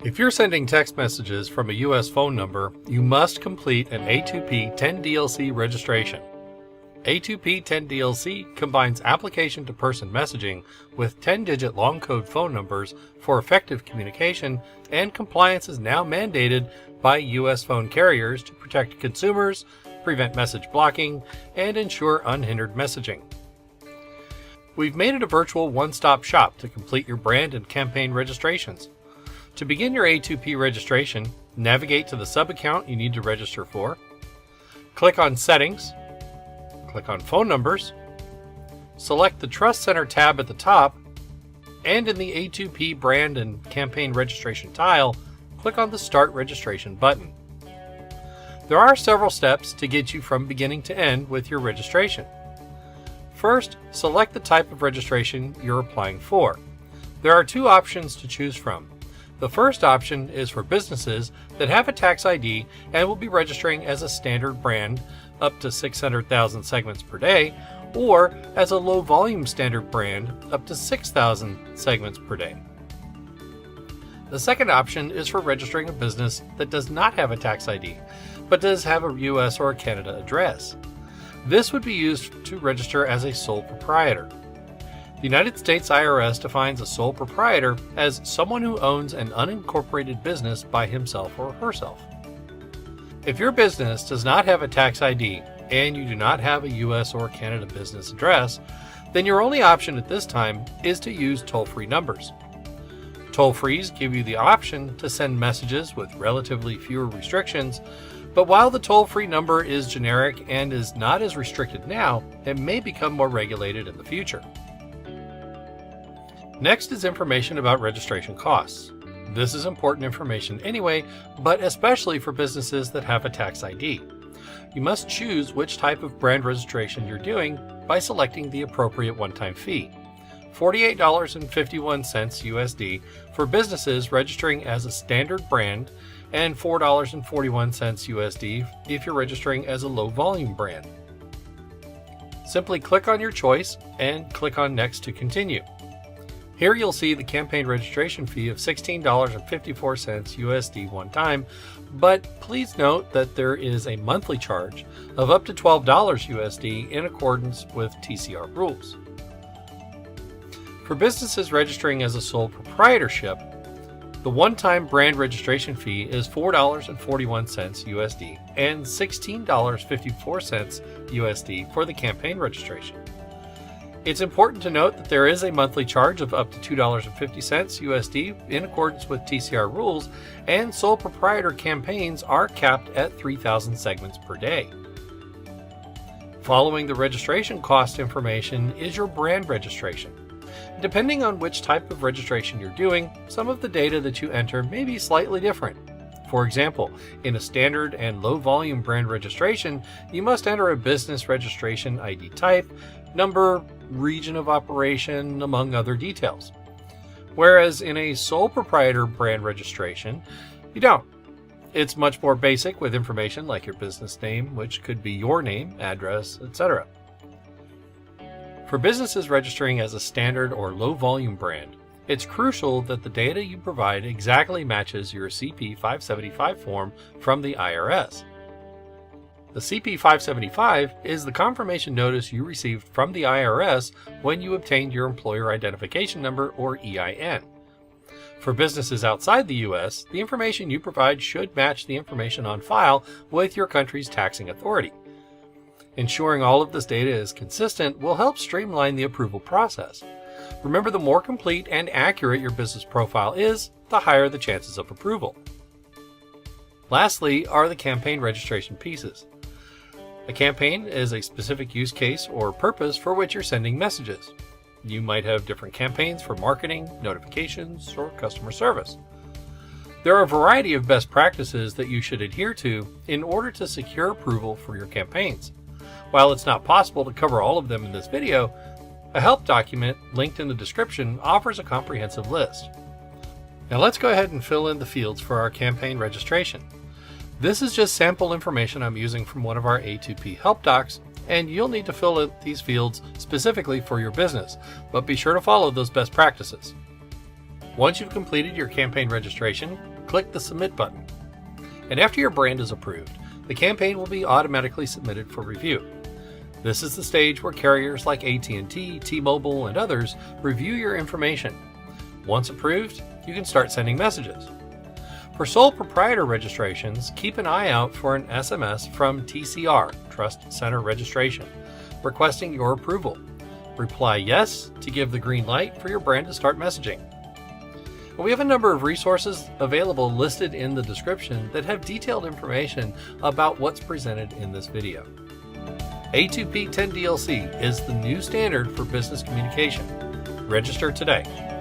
If you're sending text messages from a U.S. phone number, you must complete an A2P 10DLC registration. A2P 10DLC combines application-to-person messaging with 10-digit long code phone numbers for effective communication, and compliance is now mandated by U.S. phone carriers to protect consumers, prevent message blocking, and ensure unhindered messaging. We've made it a virtual one-stop shop to complete your brand and campaign registrations. To begin your A2P registration, navigate to the sub-account you need to register for, click on Settings, click on Phone Numbers, select the Trust Center tab at the top, and in the A2P brand and campaign registration tile, click on the Start Registration button. There are several steps to get you from beginning to end with your registration. First, select the type of registration you're applying for. There are two options to choose from. The first option is for businesses that have a tax ID and will be registering as a standard brand up to 600,000 segments per day, or as a low volume standard brand up to 6,000 segments per day. The second option is for registering a business that does not have a tax ID, but does have a US or a Canada address. This would be used to register as a sole proprietor. The United States IRS defines a sole proprietor as someone who owns an unincorporated business by himself or herself. If your business does not have a tax ID and you do not have a US or Canada business address, then your only option at this time is to use toll-free numbers. Toll-frees give you the option to send messages with relatively fewer restrictions, but while the toll-free number is generic and is not as restricted now, it may become more regulated in the future. Next is information about registration costs. This is important information anyway, but especially for businesses that have a tax ID. You must choose which type of brand registration you're doing by selecting the appropriate one-time fee. $48.51 USD for businesses registering as a standard brand, and $4.41 USD if you're registering as a low-volume brand. Simply click on your choice and click on Next to continue. Here you'll see the campaign registration fee of $16.54 USD one time, but please note that there is a monthly charge of up to $12 USD in accordance with TCR rules. For businesses registering as a sole proprietorship, the one-time brand registration fee is $4.41 USD and $16.54 USD for the campaign registration. It's important to note that there is a monthly charge of up to $2.50 USD in accordance with TCR rules, and sole proprietor campaigns are capped at 3,000 segments per day. Following the registration cost information is your brand registration. Depending on which type of registration you're doing, some of the data that you enter may be slightly different. For example, in a standard and low volume brand registration, you must enter a business registration ID type, number, region of operation, among other details. Whereas in a sole proprietor brand registration, you don't. It's much more basic with information like your business name, which could be your name, address, etc. For businesses registering as a standard or low volume brand, it's crucial that the data you provide exactly matches your CP 575 form from the IRS. The CP 575 is the confirmation notice you received from the IRS when you obtained your employer identification number, or EIN. For businesses outside the US, the information you provide should match the information on file with your country's taxing authority. Ensuring all of this data is consistent will help streamline the approval process. Remember, the more complete and accurate your business profile is, the higher the chances of approval. Lastly are the campaign registration pieces. A campaign is a specific use case or purpose for which you're sending messages. You might have different campaigns for marketing, notifications, or customer service. There are a variety of best practices that you should adhere to in order to secure approval for your campaigns. While it's not possible to cover all of them in this video, a help document linked in the description offers a comprehensive list. Now let's go ahead and fill in the fields for our campaign registration. This is just sample information I'm using from one of our A2P help docs, and you'll need to fill in these fields specifically for your business, but be sure to follow those best practices. Once you've completed your campaign registration, click the Submit button. And after your brand is approved, the campaign will be automatically submitted for review. This is the stage where carriers like AT&T, T-Mobile, and others review your information. Once approved, you can start sending messages. For sole proprietor registrations, keep an eye out for an SMS from TCR, Trust Center Registration, requesting your approval. Reply yes to give the green light for your brand to start messaging. We have a number of resources available listed in the description that have detailed information about what's presented in this video. A2P 10DLC is the new standard for business communication. Register today.